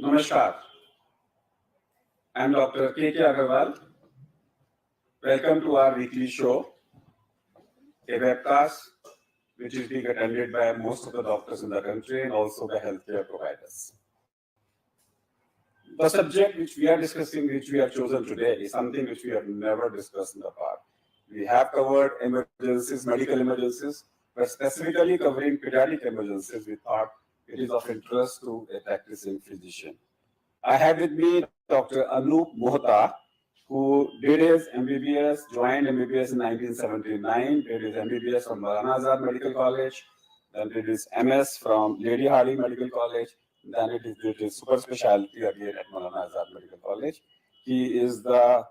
Namaskar. I'm Dr. K.K. Agarwal. Welcome to our weekly show, a webcast which is being attended by most of the doctors in the country and also the healthcare providers. The subject which we are discussing, which we have chosen today, is something which we have never discussed in the past. We have covered emergencies, medical emergencies, but specifically covering pediatric emergencies, we thought it is of interest to a practicing physician. I have with me Dr. Anup Mohta, who did his MBBS, joined MBBS in 1979, did his MBBS from Maulana Azad Medical College, then did his MS from Lady Harding Medical College, then did his super specialty again at Maulana Azad Medical College. He is the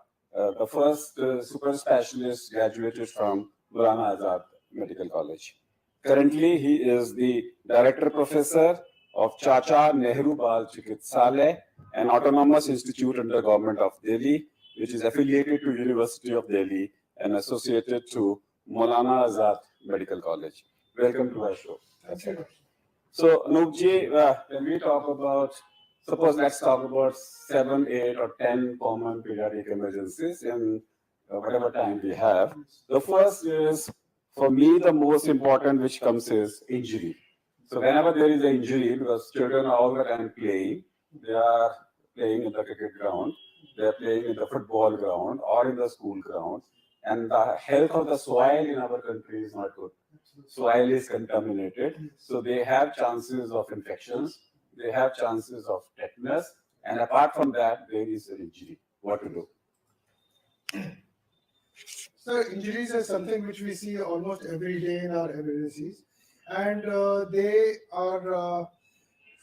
first super specialist graduated from Maulana Azad Medical College. Currently, he is the director professor of Chacha Nehru Bal Chikitsalaya, an autonomous institute under Government of Delhi, which is affiliated to University of Delhi and associated to Maulana Azad Medical College. Welcome to our show. So, Anoopji, when we talk about, suppose let's talk about 7, 8, or 10 common pediatric emergencies in whatever time we have. The first is, for me, the most important which comes is injury. So whenever there is an injury, because children are all the time playing, they are playing in the cricket ground, they are playing in the football ground or in the school ground, and the health of the soil in our country is not good. Soil is contaminated, so they have chances of infections, they have chances of tetanus, and apart from that, there is an injury. What to do? So injuries are something which we see almost every day in our emergencies, and they are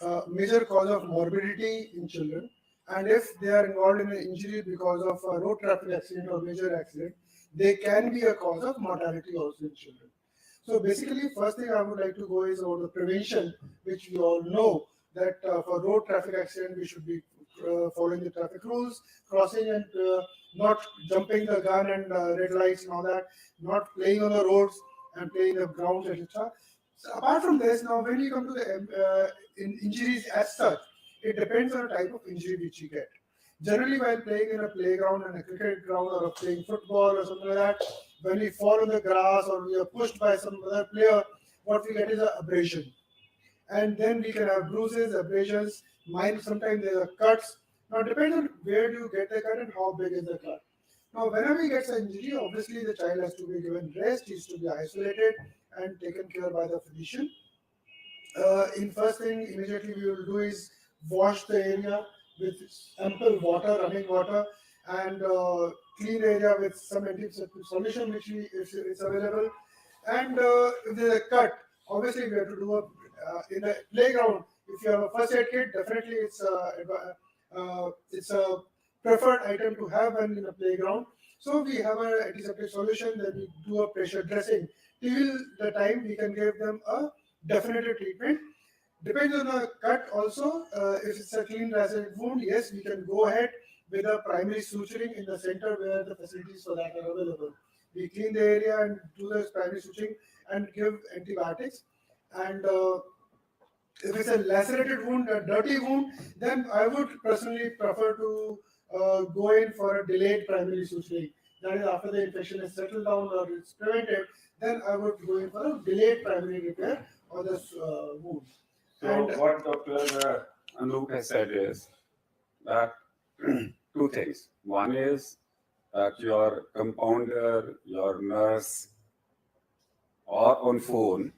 a major cause of morbidity in children. And if they are involved in an injury because of a road traffic accident or major accident, they can be a cause of mortality also in children. So basically, first thing I would like to go is over the prevention, which we all know that for road traffic accident, we should be following the traffic rules, crossing and not jumping the gun and red lights and all that, not playing on the roads and playing the grounds, etc. So apart from this, now when we come to the injuries as such, it depends on the type of injury which you get. Generally, while playing in a playground and a cricket ground or playing football or something like that, when we fall on the grass or we are pushed by some other player, what we get is an abrasion. And then we can have bruises, abrasions, sometimes there are cuts. Now, it depends on where do you get the cut and how big is the cut. Now, whenever he gets an injury, obviously the child has to be given rest, he is to be isolated and taken care by the physician. In first thing, immediately we will do is wash the area with ample water, running water, and clean area with some antiseptic solution which if it's available. And if there's a cut, obviously we have to do in the playground. If you have a first aid kit, definitely it's a preferred item to have when in a playground. So we have an antiseptic solution, then we do a pressure dressing till the time we can give them a definitive treatment. Depends on the cut also. If it's a clean lacerated wound, yes, we can go ahead with a primary suturing in the center where the facilities for that are available. We clean the area and do the primary suturing and give antibiotics. And if it's a lacerated wound, a dirty wound, then I would personally prefer to go in for a delayed primary suturing. That is, after the infection is settled down or it's prevented, then I would go in for a delayed primary repair of this wound. So what Dr. Anup has said is that two things. One is that your compounder, your nurse, or on phone,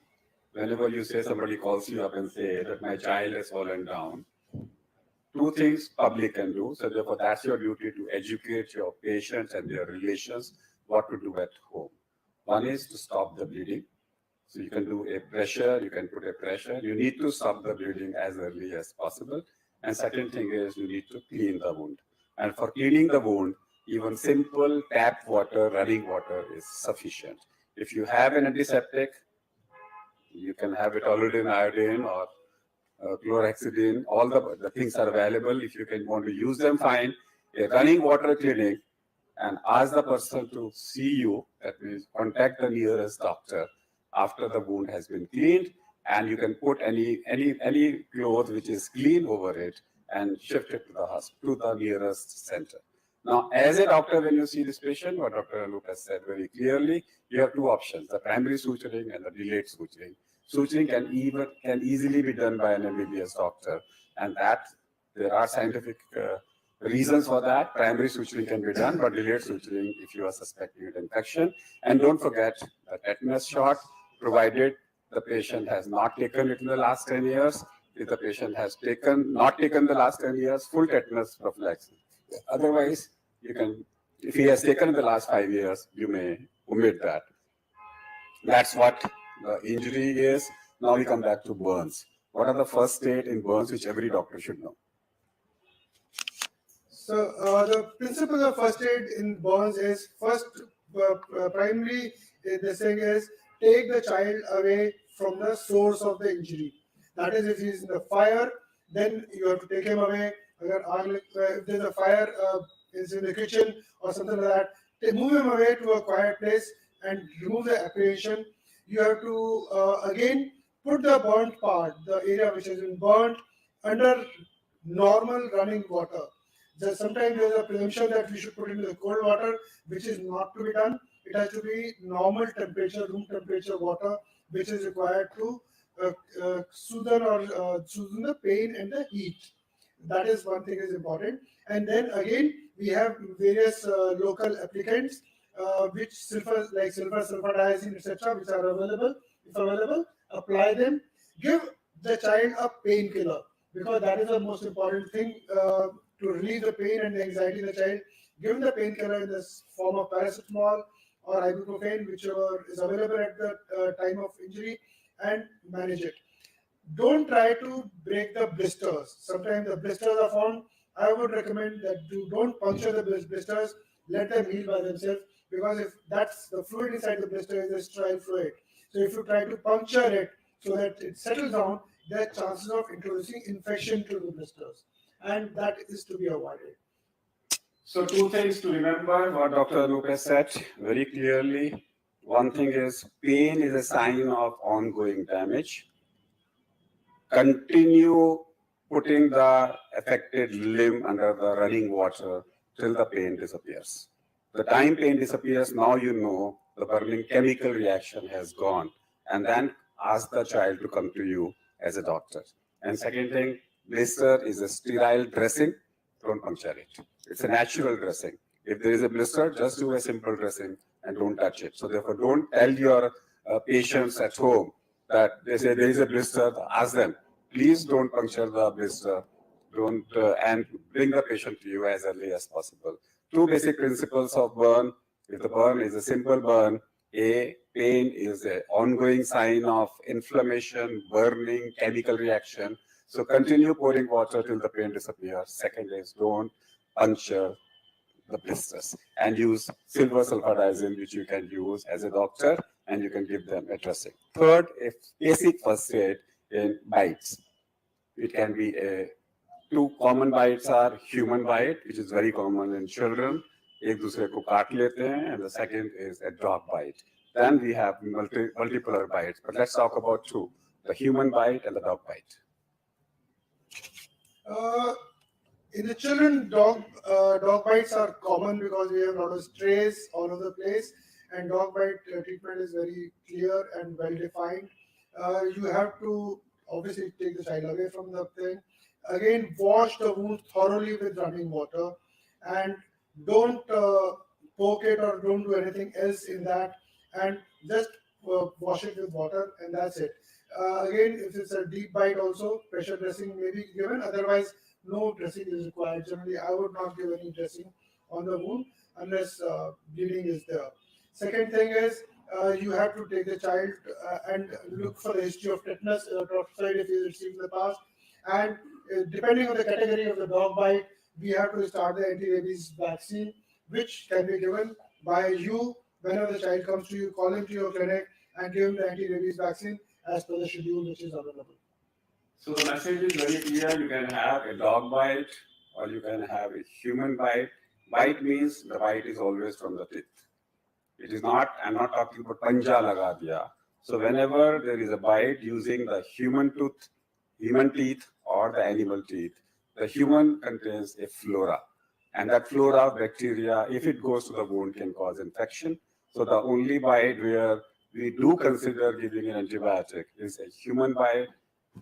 whenever you say somebody calls you up and say that my child has fallen down, two things public can do. So therefore, that's your duty to educate your patients and their relations what to do at home. One is to stop the bleeding. So you can do a pressure, you can put a pressure. You need to stop the bleeding as early as possible. And second thing is you need to clean the wound. And for cleaning the wound, even simple tap water, running water is sufficient. If you have an antiseptic, you can have it already in iodine or chlorhexidine. All the things are available. If you can want to use them, fine. A running water clinic, and ask the person to see you, that means contact the nearest doctor after the wound has been cleaned, and you can put any cloth which is clean over it, and shift it to the nearest center. Now, as a doctor, when you see this patient, what Dr. Anup has said very clearly, you have two options: the primary suturing and the delayed suturing. Suturing can easily be done by an MBBS doctor, and that there are scientific reasons for that. Primary suturing can be done, but delayed suturing if you are suspecting an infection. And don't forget the tetanus shot, provided the patient has not taken it in the last 10 years. If the patient has not taken the last 10 years, full tetanus prophylaxis. Otherwise, if he has taken in the last 5 years, you may omit that. That's what the injury is. Now we come back to burns. What are the first aid in burns which every doctor should know? So the principle of first aid in burns is first, primary, the thing is take the child away from the source of the injury. That is, if he's in the fire, then you have to take him away. If there's a fire, is in the kitchen or something like that, move him away to a quiet place and remove the apprehension. You have to again put the burnt part, the area which has been burnt, under normal running water. Sometimes there is a presumption that we should put it in the cold water, which is not to be done. It has to be normal temperature, room temperature water, which is required to soothe the pain and the heat. That is one thing is important. And then again, we have various local applicants, which silver sulfadiazine, etc., which are available. If available, apply them. Give the child a painkiller, because that is the most important thing to relieve the pain and the anxiety in the child. Give him the painkiller in the form of paracetamol or ibuprofen, whichever is available at the time of injury, and manage it. Don't try to break the blisters. Sometimes the blisters are formed. I would recommend that you don't puncture the blisters. Let them heal by themselves, because if that's the fluid inside the blister is a sterile fluid. So if you try to puncture it so that it settles down, there are chances of introducing infection to the blisters, and that is to be avoided. So two things to remember what Dr. Anup has said very clearly. One thing is pain is a sign of ongoing damage. Continue putting the affected limb under the running water till the pain disappears. The time pain disappears, now you know the burning chemical reaction has gone, and then ask the child to come to you as a doctor. And second thing, blister is a sterile dressing. Don't puncture it. It's a natural dressing. If there is a blister, just do a simple dressing and don't touch it. So therefore, don't tell your patients at home that they say there is a blister. Ask them, please don't puncture the blister. Don't and bring the patient to you as early as possible. Two basic principles of burn. If the burn is a simple burn, pain is an ongoing sign of inflammation, burning, chemical reaction. So continue pouring water till the pain disappears. Second is don't puncture the blisters, and use silver sulfadiazine, which you can use as a doctor, and you can give them a dressing. Third, if basic first aid in bites. It can be two common bites are human bite, which is very common in children. एक दूसरे को काट लेते हैं, and the second is a dog bite. Then we have multiple bites, but let's talk about two: the human bite and the dog bite. In the children, dog bites are common because we have a lot of strays all over the place, and dog bite treatment is very clear and well defined. You have to obviously take the child away from the thing. Again, wash the wound thoroughly with running water, and don't poke it or don't do anything else in that, and just wash it with water, and that's it. Again, if it's a deep bite also, pressure dressing may be given. Otherwise, no dressing is required. Generally, I would not give any dressing on the wound unless bleeding is there. Second thing is you have to take the child and look for the history of tetanus, toxoid if he received in the past. And depending on the category of the dog bite, we have to start the anti-rabies vaccine, which can be given by you whenever the child comes to you. Call him to your clinic and give him the anti-rabies vaccine as per the schedule which is available. So the message is very clear. You can have a dog bite or you can have a human bite. Bite means the bite is always from the teeth. It is not, I'm not talking about panja laga diya. So whenever there is a bite using the human teeth or the animal teeth, The human contains a flora, and that flora of bacteria, if it goes to the wound, can cause infection. So the only bite where we do consider giving an antibiotic is a human bite,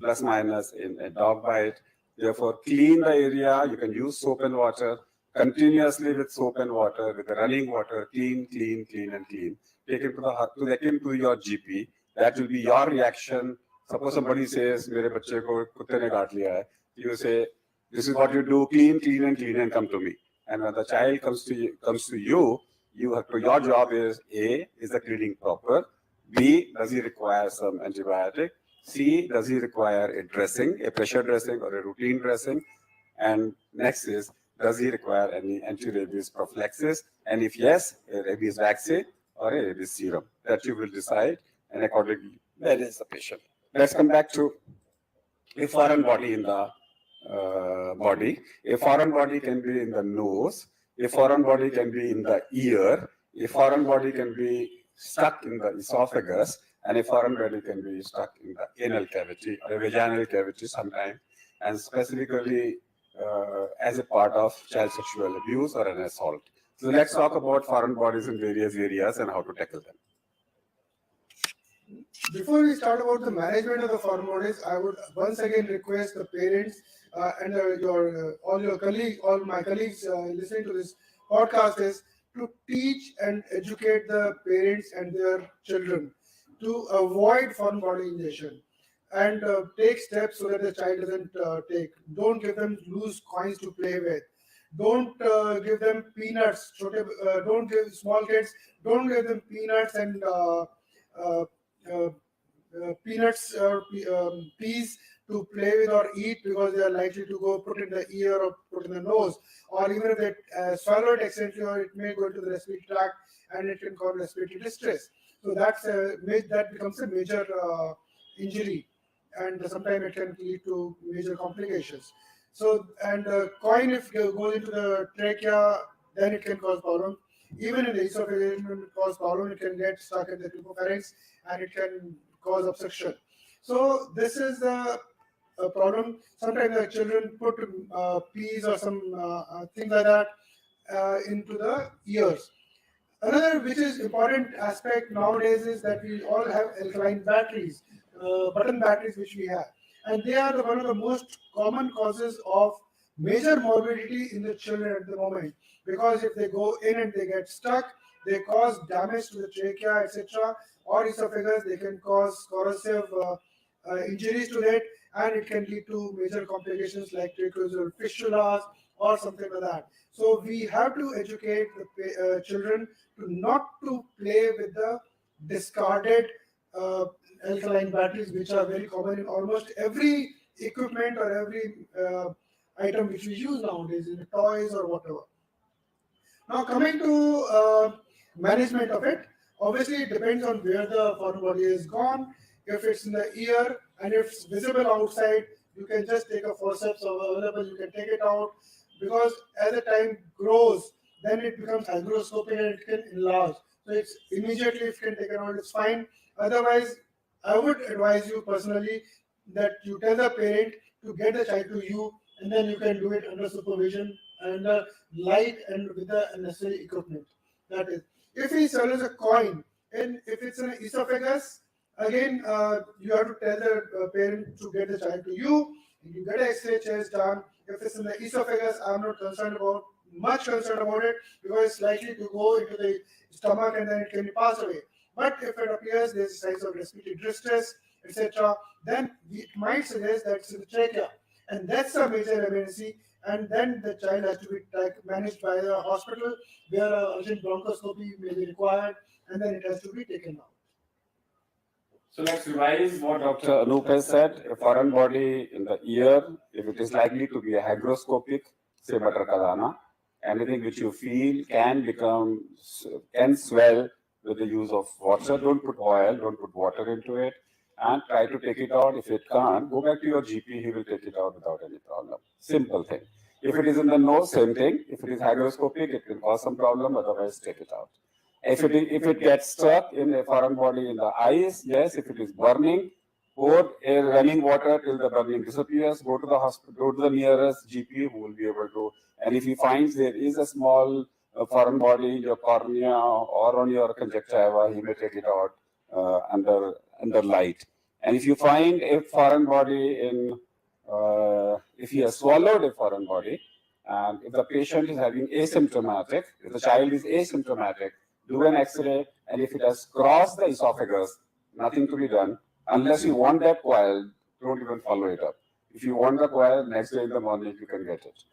plus minus in a dog bite. Therefore, clean the area. You can use soap and water continuously with soap and water, with the running water, clean, clean, clean, and clean. Take it to your GP. That will be your reaction. Suppose somebody says, "मेरे बच्चे को कुत्ते ने काट लिया है," you say, "This is what you do: clean, clean, and come to me." And when the child comes to you, your job is A, is the cleaning proper? B, does he require some antibiotic? C, does he require a dressing, a pressure dressing or a routine dressing? And next is, does he require any anti-rabies prophylaxis? And if yes, a rabies vaccine or a rabies serum. That you will decide, and accordingly, that is the patient. Let's come back to a foreign body in the body. A foreign body can be in the nose. A foreign body can be in the ear. A foreign body can be stuck in the esophagus, and a foreign body can be stuck in the anal cavity or a vaginal cavity sometimes, and specifically as a part of child sexual abuse or an assault. So let's talk about foreign bodies in various areas and how to tackle them. Before we start about the management of the foreign bodies, I would once again request the parents and all my colleagues listening to this podcast is to teach and educate the parents and their children to avoid foreign body injection and take steps so that the child doesn't take. Don't give them loose coins to play with. Don't give them peanuts. Don't give small kids. Don't give them peanuts and peanuts or peas to play with or eat, because they are likely to go put in the ear or put in the nose, or even if they swallow it accidentally, or it may go into the respiratory tract and it can cause respiratory distress. So that becomes a major injury, and sometimes it can lead to major complications. So, and coin, if it goes into the trachea, then it can cause problem. Even in the esophagus, it can cause problem. It can get stuck in the pharynx and it can cause obstruction. So this is the problem. Sometimes the children put peas or some things like that into the ears. Another which is important aspect nowadays is that we all have alkaline batteries, button batteries which we have, and they are one of the most common causes of major morbidity in the children at the moment, because if they go in and they get stuck, they cause damage to the trachea, etc., or esophagus. They can cause corrosive injuries to it, and it can lead to major complications like tracheal fistulas or something like that. So we have to educate the children to not to play with the discarded alkaline batteries, which are very common in almost every equipment or every item which we use nowadays in toys or whatever. Now coming to management of it, obviously it depends on where the foreign body is gone. If it's in the ear and if it's visible outside, you can just take a forceps available, you can take it out, because as the time grows, then it becomes hygroscopic and it can enlarge. So it's immediately, if you can take it out, it's fine. Otherwise, I would advise you personally that you tell the parent to get the child to you, and then you can do it under supervision and light and with the necessary equipment. That is, if he swallows a coin, and if it's an esophagus, again you have to tell the parent to get the child to you. You get an X-ray chest done. If it's in the esophagus, I'm not much concerned about it, because it's likely to go into the stomach and then it can pass away. But if it appears there's signs of respiratory distress, etc., then it might suggest that it's in the trachea, and that's a major emergency. And then the child has to be managed by the hospital, where urgent bronchoscopy may be required, and then it has to be taken out. So let's revise what Dr. Anup has said. A foreign body in the ear, if it is likely to be a hygroscopic, say butter ka dana, anything which you feel can swell with the use of water. Don't put oil, don't put water into it, and try to take it out. If it can't, go back to your GP, he will take it out without any problem. Simple thing. If it is in the nose, same thing. If it is hygroscopic, it can cause some problem, otherwise take it out. If it gets stuck in a foreign body in the eyes, yes. If it is burning, Pour a running water till the burning disappears. Go to the hospital, go to the nearest GP who will be able to. And if he finds there is a small foreign body in your cornea or on your conjunctiva, he may take it out under light. And if you find a foreign body if he has swallowed a foreign body, and if the patient is having asymptomatic, if the child is asymptomatic, do an X-ray, and if it has crossed the esophagus, nothing to be done. Unless you want that coil, don't even follow it up. If you want the coil, next day in the morning you can get it.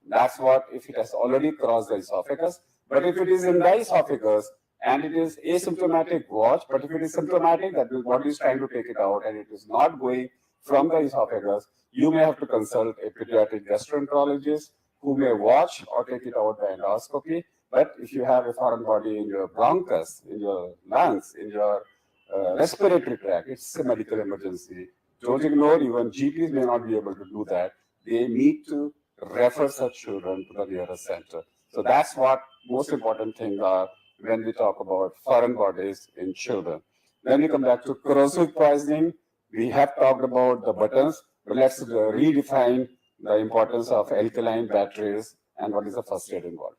That's what if it has already crossed the esophagus. But if it is in the esophagus and it is asymptomatic, watch. But if it is symptomatic, that the body is trying to take it out and it is not going from the esophagus, you may have to consult a pediatric gastroenterologist who may watch or take it out by endoscopy. But if you have a foreign body in your bronchus, in your lungs, in your respiratory tract, it's a medical emergency. Don't ignore, even GPs may not be able to do that. They need to refer such children to the nearest center. So that's what most important things are when we talk about foreign bodies in children. Then we come back to corrosive poisoning. We have talked about the buttons, but let's redefine the importance of alkaline batteries and what is the first aid involved.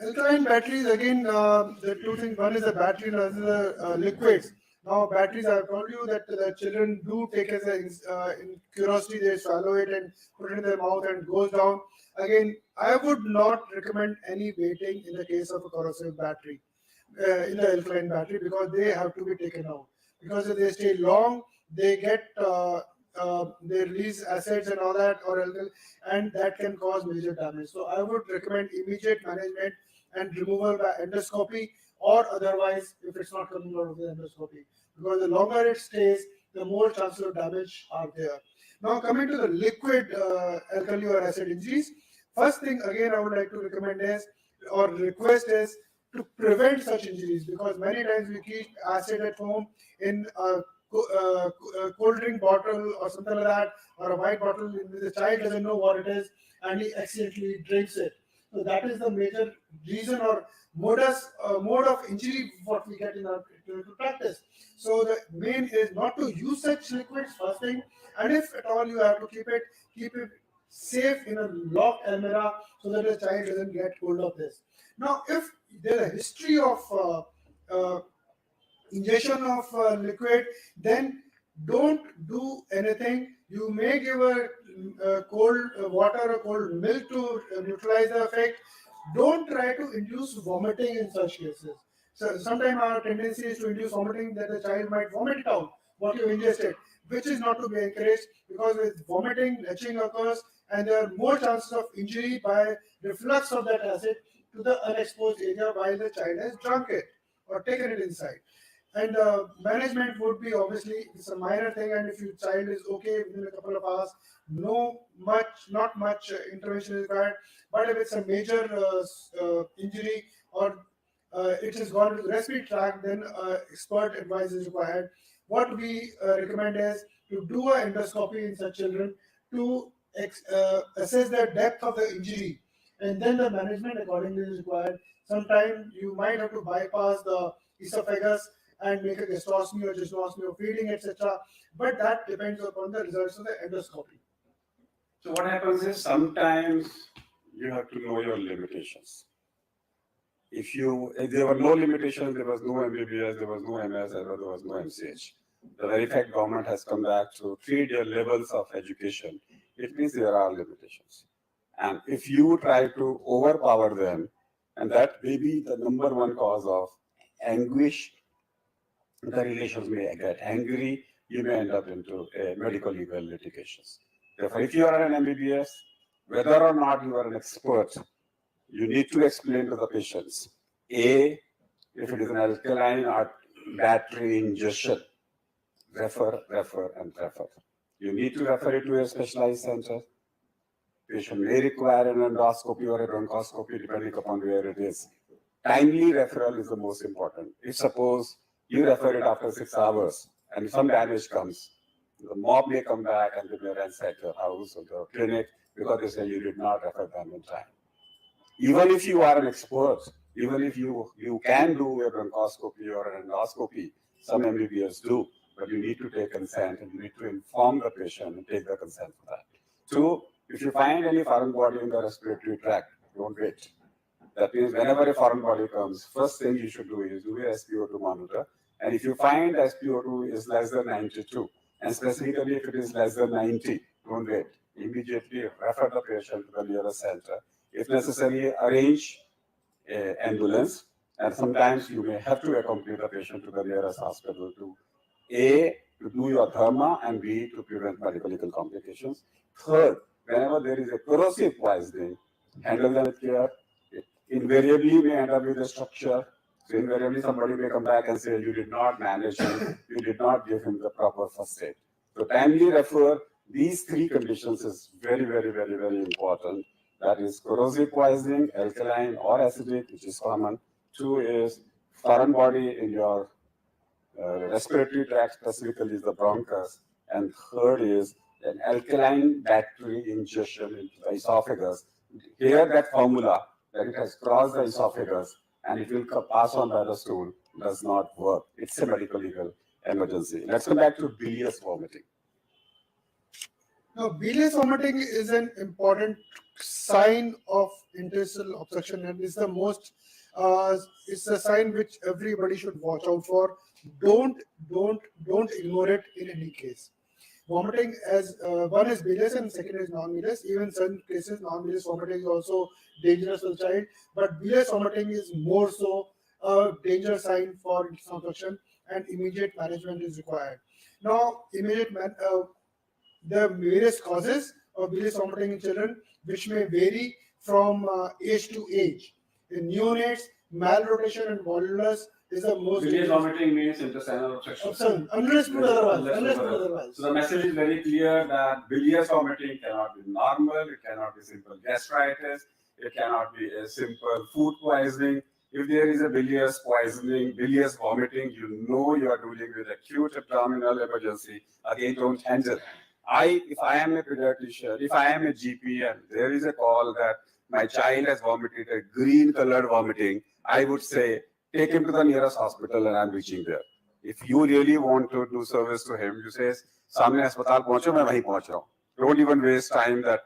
Alkaline batteries, again, the two things, one is the battery and another is the liquids. Now, batteries, I've told you that the children do take as in curiosity, they swallow it and put it in their mouth and goes down. Again, I would not recommend any waiting in the case of a corrosive battery, in the alkaline battery, because they have to be taken out. Because if they stay long, they get, they release acids and all that, or and that can cause major damage. So I would recommend immediate management and removal by endoscopy, or otherwise if it's not coming out of the endoscopy, because the longer it stays, the more chances of damage are there. Now coming to the liquid alkali or acid injuries, first thing again I would like to recommend is, or request is, to prevent such injuries, because many times we keep acid at home in a cold drink bottle or something like that, or a white bottle. The child doesn't know what it is and he accidentally drinks it. So that is the major reason or mode of injury what we get in our clinical practice. So the main is not to use such liquids first thing, and if at all you have to keep it safe in a locked almirah so that the child doesn't get hold of this. Now, if there's a history of ingestion of liquid, then don't do anything. You may give a cold water or cold milk to neutralize the effect. Don't try to induce vomiting in such cases. So sometimes our tendency is to induce vomiting, that the child might vomit it out what you ingested, which is not to be encouraged, because with vomiting, leaching occurs, and there are more chances of injury by reflux of that acid to the unexposed area while the child has drunk it or taken it inside. And management would be, obviously it's a minor thing, and if your child is okay within a couple of hours, not much intervention is required. But if it's a major injury, or it has gone to the respiratory tract, then expert advice is required. What we recommend is to do an endoscopy in such children to assess the depth of the injury, and then the management accordingly is required. Sometimes you might have to bypass the esophagus and make a gastrostomy or gastrostomy or feeding, etc. But that depends upon the results of the endoscopy. So what happens is sometimes you have to know your limitations. If there were no limitations, there was no MBBS, there was no MS, there was no MCH. The very fact government has come back to 3-year levels of education, it means there are limitations. And if you try to overpower them, and that may be the number one cause of anguish, the relations may get angry, you may end up into medical legal litigations. Therefore, if you are an MBBS, whether or not you are an expert, you need to explain to the patients, A, if it is an alkaline or battery ingestion, refer. You need to refer it to a specialized center. Patient may require an endoscopy or a bronchoscopy depending upon where it is. Timely referral is the most important. If suppose you refer it after 6 hours and some damage comes, the mob may come back and they may ransack your house or your clinic because they say you did not refer them in time. Even if you are an expert, even if you can do a bronchoscopy or an endoscopy, some MBBS do, but you need to take consent and you need to inform the patient and take the consent for that. Two, if you find any foreign body in the respiratory tract, don't wait. That means whenever a foreign body comes, first thing you should do is do a SpO2 monitor. And if you find SpO2 is less than 92, and specifically if it is less than 90, don't wait. Immediately refer the patient to the nearest center. If necessary, arrange an ambulance, and sometimes you may have to accompany the patient to the nearest hospital to A, to do your therma, and B, to prevent medical complications. Third, whenever there is a corrosive poisoning, handle them with care. It invariably may end up with a structure. So invariably somebody may come back and say, you did not manage him, you did not give him the proper first aid. So timely refer. These three conditions is very, very, very, very important. That is corrosive poisoning, alkaline or acidic, which is common. Two is foreign body in your respiratory tract, specifically is the bronchus. And third is an alkaline battery ingestion into the esophagus. Here that formula that it has crossed the esophagus and it will pass on by the stool does not work. It's a medical legal emergency. Let's come back to bilious vomiting. Now, bilious vomiting is an important sign of interstitial obstruction, and is the most. It's a sign which everybody should watch out for. Don't ignore it in any case. Vomiting, as one is bilious and second is non-bilious. Even in certain cases, non-bilious vomiting is also dangerous for the child, but bilious vomiting is more so a danger sign for intestinal obstruction, and immediate management is required. Now, the various causes of bilious vomiting in children, which may vary from age to age. In neonates, malrotation and volulus is the most. Bilious vomiting means intestinal obstruction. Unless put otherwise. So the message is very clear that bilious vomiting cannot be normal, it cannot be simple gastritis, it cannot be a simple food poisoning. If there is a bilious poisoning, bilious vomiting, you know you are dealing with acute abdominal emergency. Again, don't handle. If I am a pediatrician, if I am a GP and there is a call that my child has vomited a green colored vomiting, I would say, take him to the nearest hospital and I'm reaching there. If you really want to do service to him, you say, "Samne hospital pahuncho, main wahi pahunch raha hu." Don't even waste time that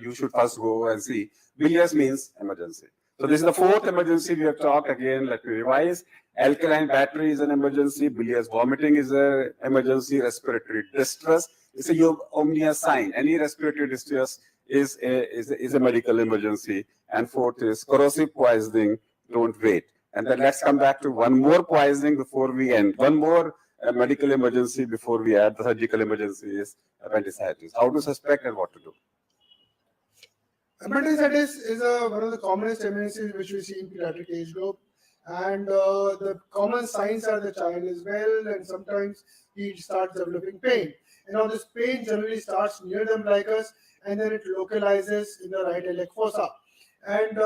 you should first go and see. Bilious means emergency. So this is the fourth emergency we have talked. Again, let me revise. Alkaline battery is an emergency. Bilious vomiting is an emergency. Respiratory distress is a omnia sign. Any respiratory distress is a medical emergency. And fourth is corrosive poisoning. Don't wait. And then let's come back to one more poisoning before we end. One more medical emergency before we add the surgical emergency is appendicitis. How to suspect and what to do. Appendicitis is one of the commonest emergencies which we see in pediatric age group, and the common signs are the child is well, and sometimes he starts developing pain. And now this pain generally starts near the umbilicus, and then it localizes in the right iliac fossa, and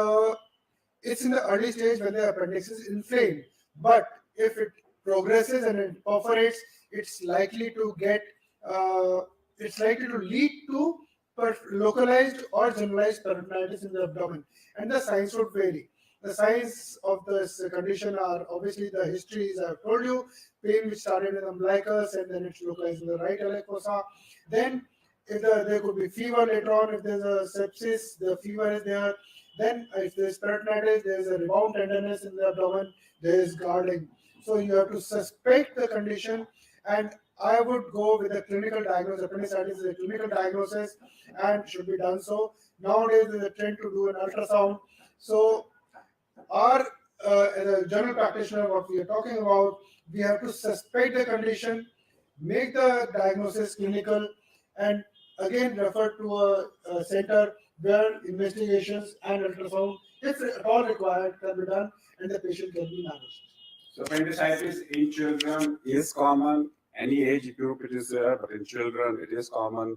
it's in the early stage when the appendix is inflamed. But if it progresses and it perforates, it's likely to lead to localized or generalized peritonitis in the abdomen, and the signs would vary. The signs of this condition are obviously the histories I've told you, pain which started in the umbilicus and then it's localized in the right iliac fossa. Then if there could be fever later on, if there's a sepsis, the fever is there. Then if there's peritonitis, there's a rebound tenderness in the abdomen, there is guarding. So you have to suspect the condition, and I would go with a clinical diagnosis. Appendicitis is a clinical diagnosis and should be done so. Nowadays, there's a trend to do an ultrasound. So, as a general practitioner, what we are talking about, we have to suspect the condition, make the diagnosis clinical, and again refer to a center where investigations and ultrasound, if at all required, can be done and the patient can be managed. So appendicitis in children is common. Any age group it is there, but in children it is common.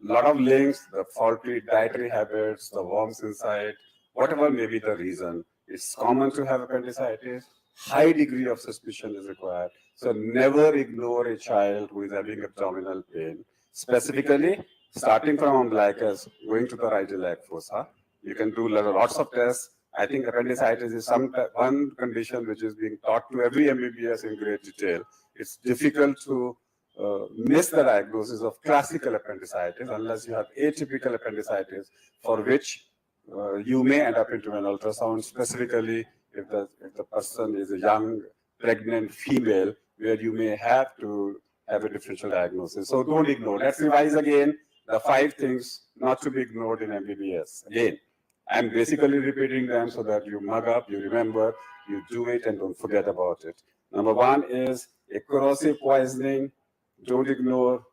A lot of links, the faulty dietary habits, the worms inside, whatever may be the reason, it's common to have appendicitis. High degree of suspicion is required. So never ignore a child who is having abdominal pain. Specifically, starting from umbilicus, going to the right iliac fossa. You can do lots of tests. I think appendicitis is one condition which is being taught to every MBBS in great detail. It's difficult to miss the diagnosis of classical appendicitis unless you have atypical appendicitis, for which you may end up into an ultrasound, specifically if the person is a young, pregnant female, where you may have to have a differential diagnosis. So don't ignore. Let's revise again the 5 things not to be ignored in MBBS. Again, I'm basically repeating them so that you mug up, you remember, you do it, and don't forget about it. Number 1 is a corrosive poisoning. Don't ignore.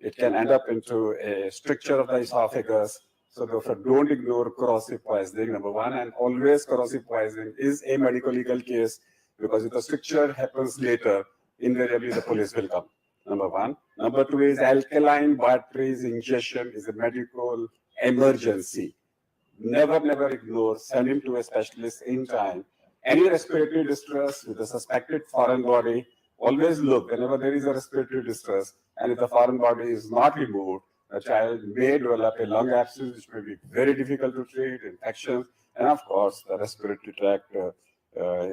It can end up into a stricture of the esophagus. So therefore, don't ignore corrosive poisoning, number 1. And always corrosive poisoning is a medical legal case, because if the stricture happens later, invariably the police will come. Number 1. Number 2 is alkaline batteries ingestion is a medical emergency. Never ignore. Send him to a specialist in time. Any respiratory distress with a suspected foreign body, always look whenever there is a respiratory distress, and if the foreign body is not removed, the child may develop a lung abscess, which may be very difficult to treat, infections, and of course, the respiratory tract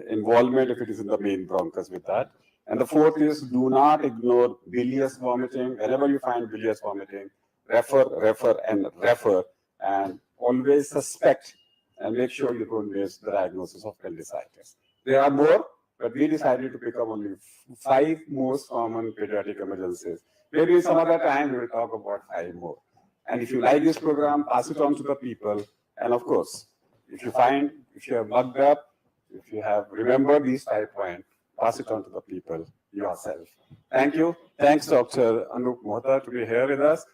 involvement if it is in the main bronchus with that. And the 4th is, do not ignore bilious vomiting. Whenever you find bilious vomiting, refer, and always suspect and make sure you don't miss the diagnosis of appendicitis. There are more, but we decided to pick up only 5 most common pediatric emergencies. Maybe some other time we will talk about 5 more. And if you like this program, pass it on to the people. And of course, if you have mugged up, if you have remembered these 5 points, pass it on to the people yourself. Thank you. Thanks, Dr. Anup Mohta, to be here with us.